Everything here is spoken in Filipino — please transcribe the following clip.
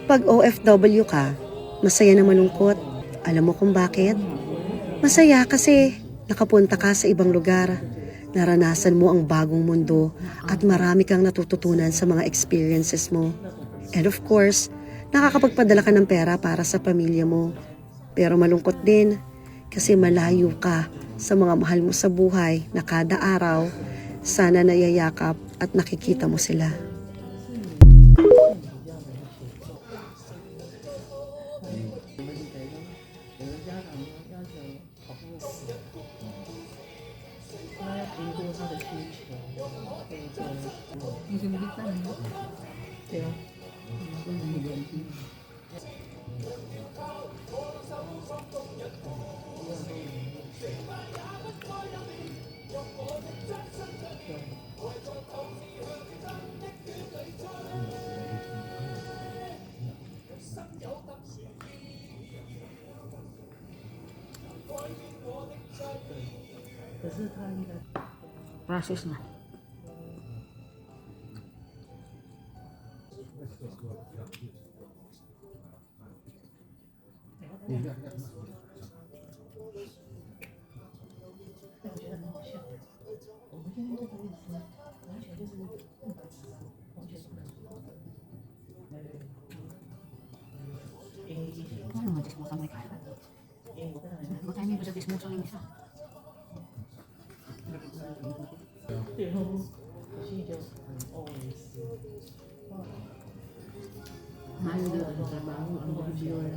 Pag OFW ka, masaya na malungkot. Alam mo kung bakit? Masaya kasi nakapunta ka sa ibang lugar. Naranasan mo ang bagong mundo at marami kang natututunan sa mga experiences mo. And of course, nakakapagpadala ka ng pera para sa pamilya mo. Pero malungkot din kasi malayo ka sa mga mahal mo sa buhay na kada araw sana nayayakap at nakikita mo sila. Process na. Ano mo dismo sa may kaya? Baka may bisa dismo sa yung isa. Mahal na ang trabaho ang reviewer.